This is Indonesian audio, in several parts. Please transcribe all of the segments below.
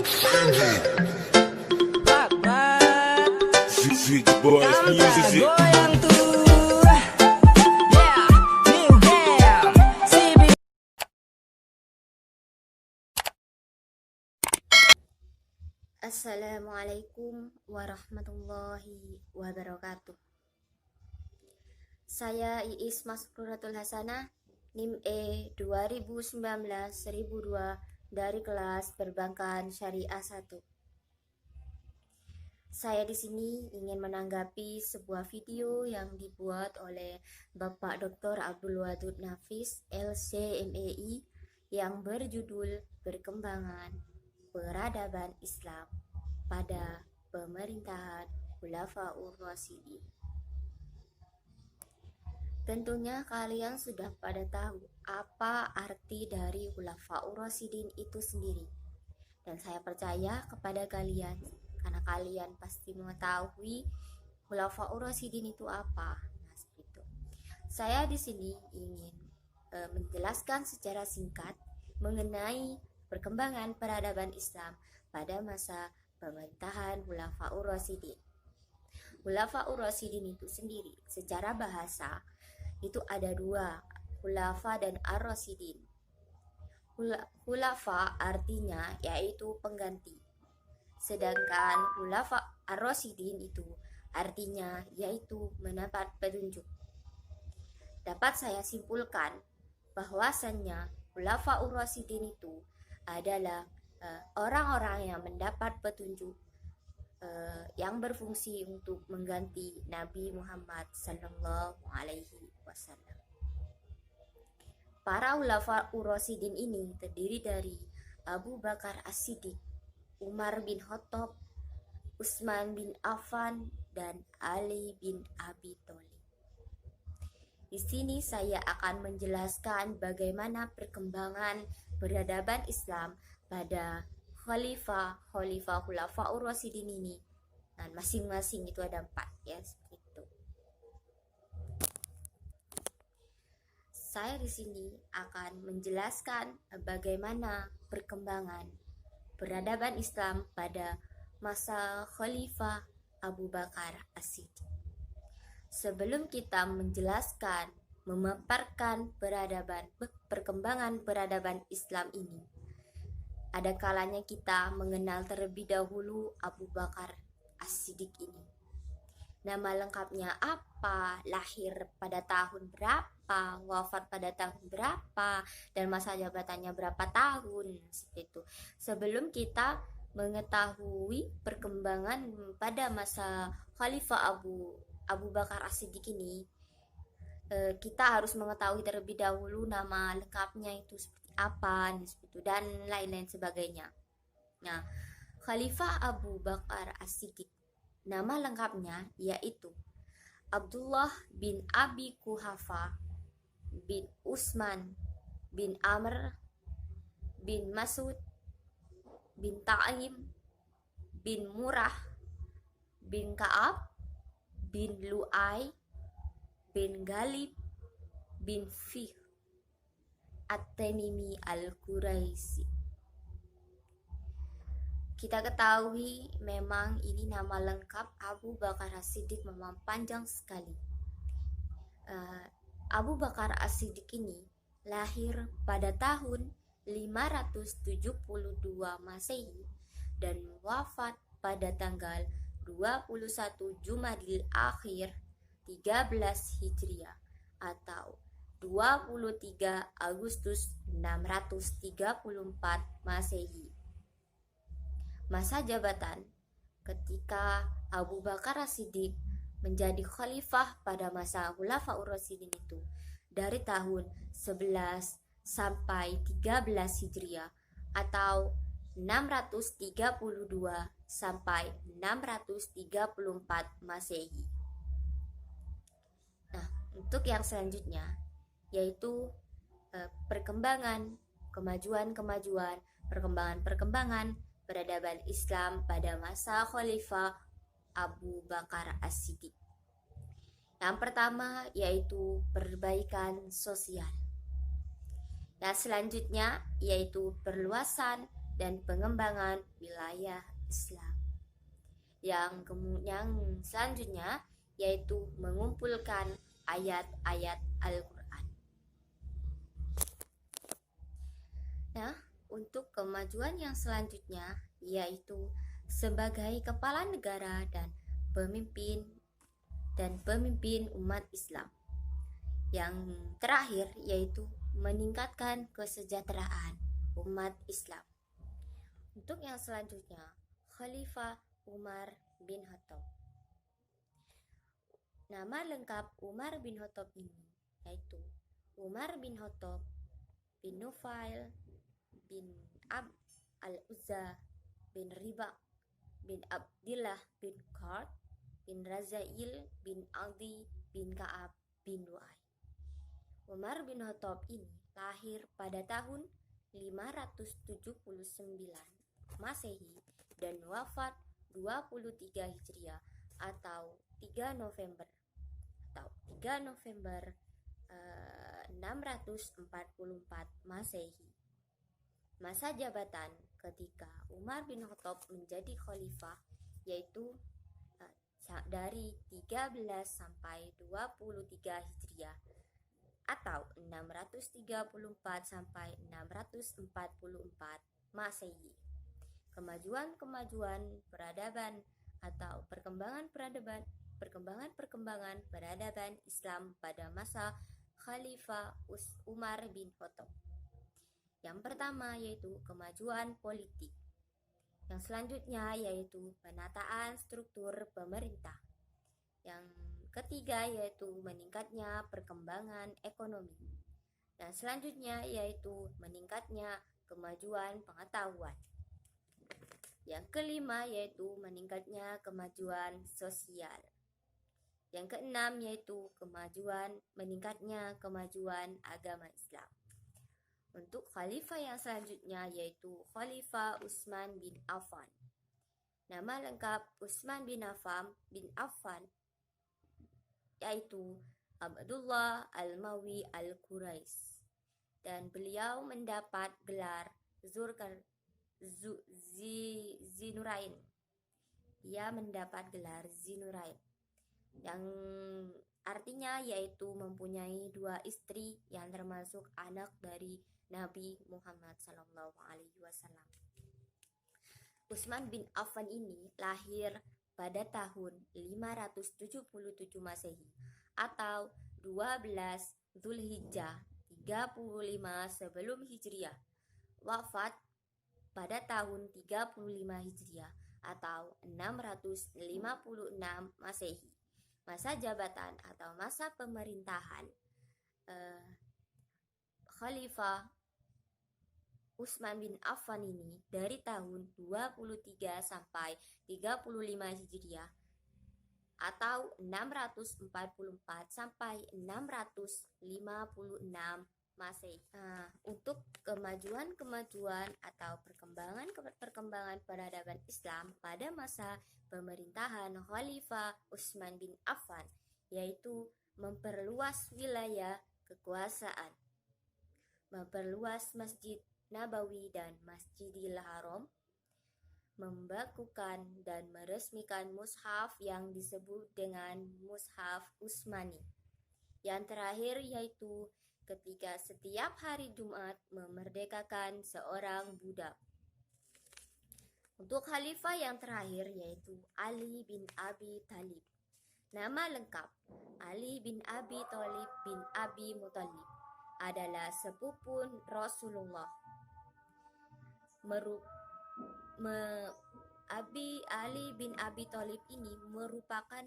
Goyang tuh, yeah, new game, CB. Assalamualaikum warahmatullahi wabarakatuh. Saya Iis Masruratul Hasanah, NIM E 2019-1002 dari kelas Perbankan Syariah 1. Saya di sini ingin menanggapi sebuah video yang dibuat oleh Bapak Dr. Abdul Wadud Nafis, LC.MEI, yang berjudul Perkembangan Peradaban Islam pada Pemerintahan Khulafaur Rasyidin. Tentunya kalian sudah pada tahu apa arti dari Khulafaur Rasyidin itu sendiri. Dan saya percaya kepada kalian, karena kalian pasti mengetahui Khulafaur Rasyidin itu apa. Nah, seperti itu. Saya di sini ingin menjelaskan secara singkat mengenai perkembangan peradaban Islam pada masa pemerintahan Khulafaur Rasyidin. Khulafaur Rasyidin itu sendiri secara bahasa itu ada dua, khulafa dan ar-rasyidin. Khulafa artinya yaitu pengganti, sedangkan khulafa ar-rasyidin itu artinya yaitu mendapat petunjuk. Dapat saya simpulkan bahwasannya khulafaur rasyidin itu adalah orang-orang yang mendapat petunjuk yang berfungsi untuk mengganti Nabi Muhammad Sallallahu Alaihi Wasallam. Para khulafaur rasyidin ini terdiri dari Abu Bakar As-Siddiq, Umar bin Khattab, Utsman bin Affan, dan Ali bin Abi Thalib. Di sini saya akan menjelaskan bagaimana perkembangan peradaban Islam pada khalifah khulafaur rasyidin ini. Dan masing-masing itu ada 4 ya, seperti itu. Saya di sini akan menjelaskan bagaimana perkembangan peradaban Islam pada masa Khalifah Abu Bakar As-Siddiq. Sebelum kita menjelaskan, memaparkan perkembangan peradaban Islam ini, ada kalanya kita mengenal terlebih dahulu Abu Bakar As-Siddiq ini. Nama lengkapnya apa, lahir pada tahun berapa, wafat pada tahun berapa, dan masa jabatannya berapa tahun, seperti itu. Sebelum kita mengetahui perkembangan pada masa Khalifah Abu Bakar As-Siddiq ini, kita harus mengetahui terlebih dahulu nama lengkapnya itu seperti apa, dan lain-lain sebagainya. Nah, Khalifah Abu Bakar As-Siddiq, nama lengkapnya yaitu Abdullah bin Abi Quhafa bin Utsman bin Amr bin Mas'ud bin Ta'im bin Murrah bin Ka'ab bin Lu'ay bin Ghalib bin Fihr At-Tamimi Al-Quraisy. Kita ketahui memang ini nama lengkap Abu Bakar As-Siddiq memang panjang sekali. Abu Bakar As-Siddiq ini lahir pada tahun 572 Masehi dan wafat pada tanggal 21 Jumadil Akhir 13 Hijriah atau 23 Agustus 634 Masehi. Masa jabatan ketika Abu Bakar As-Siddiq menjadi khalifah pada masa Khulafaur Rasyidin itu dari tahun 11 sampai 13 Hijriah atau 632 sampai 634 Masehi. Nah, untuk yang selanjutnya yaitu perkembangan peradaban Islam pada masa Khalifah Abu Bakar As-Siddiq. Yang pertama yaitu perbaikan sosial. Yang selanjutnya yaitu perluasan dan pengembangan wilayah Islam. Yang selanjutnya yaitu mengumpulkan ayat-ayat Al-Quran. Nah, untuk kemajuan yang selanjutnya yaitu sebagai kepala negara dan pemimpin umat Islam. Yang terakhir yaitu meningkatkan kesejahteraan umat Islam. Untuk yang selanjutnya, Khalifah Umar bin Khattab. Nama lengkap Umar bin Khattab ini yaitu Umar bin Khattab bin Nufail bin Abd al-Uzza bin Riba bin Abdillah bin Qard bin Razail bin Adi bin Ka'ab bin Lu'ay. Umar bin Khattab ini lahir pada tahun 579 Masehi dan wafat 23 Hijriah atau 3 November 644 Masehi. Masa jabatan ketika Umar bin Khattab menjadi khalifah yaitu dari 13 sampai 23 Hijriah atau 634 sampai 644 Masehi. Kemajuan peradaban atau perkembangan peradaban Islam pada masa Khalifah Umar bin Khattab. Yang pertama yaitu kemajuan politik. Yang selanjutnya yaitu penataan struktur pemerintah. Yang ketiga yaitu meningkatnya perkembangan ekonomi. Dan selanjutnya yaitu meningkatnya kemajuan pengetahuan. Yang kelima yaitu meningkatnya kemajuan sosial. Yang keenam yaitu meningkatnya kemajuan agama Islam. Untuk khalifah yang selanjutnya yaitu Khalifah Utsman bin Affan. Nama lengkap Utsman bin Affan yaitu Abdullah Al-Mawi Al-Quraisy, dan beliau mendapat gelar Zinurain. Dia mendapat gelar Zinurain yang artinya yaitu mempunyai 2 istri yang termasuk anak dari Nabi Muhammad SAW. Utsman bin Affan ini lahir pada tahun 577 Masehi atau 12 Zulhijjah 35 sebelum Hijriah. Wafat pada tahun 35 Hijriah atau 656 Masehi. Masa jabatan atau masa pemerintahan Khalifah Utsman bin Affan ini dari tahun 23 sampai 35 Hijriah atau 644 sampai 656 Masehi. Untuk kemajuan atau perkembangan peradaban Islam pada masa pemerintahan Khalifah Utsman bin Affan yaitu memperluas wilayah kekuasaan, memperluas Masjid Nabawi dan Masjidil Haram, membakukan dan meresmikan mushaf yang disebut dengan Mushaf Utsmani. Yang terakhir yaitu ketika setiap hari Jumat memerdekakan seorang budak. Untuk khalifah yang terakhir yaitu Ali bin Abi Thalib. Nama lengkap Ali bin Abi Thalib bin Abi Muthalib adalah sepupu Rasulullah. Ali bin Abi Thalib ini merupakan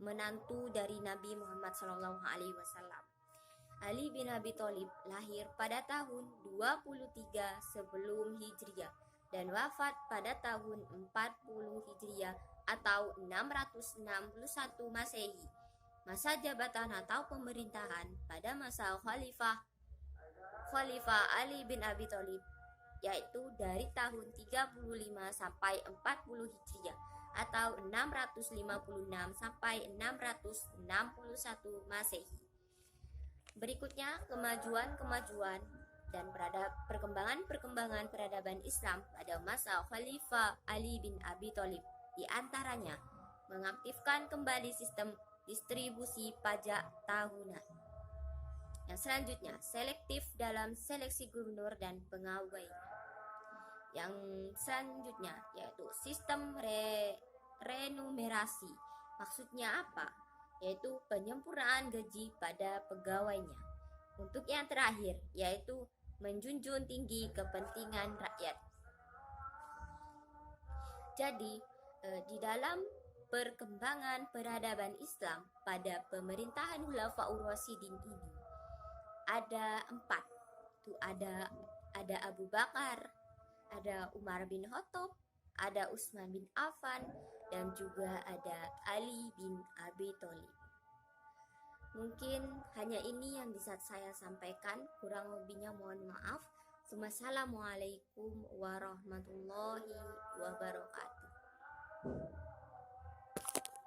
menantu dari Nabi Muhammad SAW. Ali bin Abi Thalib lahir pada tahun 23 sebelum Hijriah dan wafat pada tahun 40 Hijriah atau 661 Masehi. Masa jabatan atau pemerintahan pada masa Khalifah Ali bin Abi Thalib yaitu dari tahun 35 sampai 40 Hijriah atau 656 sampai 661 Masehi. Berikutnya kemajuan dan perkembangan peradaban Islam pada masa Khalifah Ali bin Abi Thalib, di antaranya mengaktifkan kembali sistem distribusi pajak tahunan. Yang selanjutnya, selektif dalam seleksi gubernur dan pegawai. Yang selanjutnya yaitu sistem renumerasi. Maksudnya apa? Yaitu penyempurnaan gaji pada pegawainya. Untuk yang terakhir yaitu menjunjung tinggi kepentingan rakyat. Jadi, di dalam perkembangan peradaban Islam pada pemerintahan Khulafaur Rasyidin ini ada 4. Itu ada Abu Bakar, ada Umar bin Khattab, ada Utsman bin Affan, dan juga ada Ali bin Abi Thalib. Mungkin hanya ini yang bisa saya sampaikan, kurang lebihnya mohon maaf. Wassalamualaikum warahmatullahi wabarakatuh.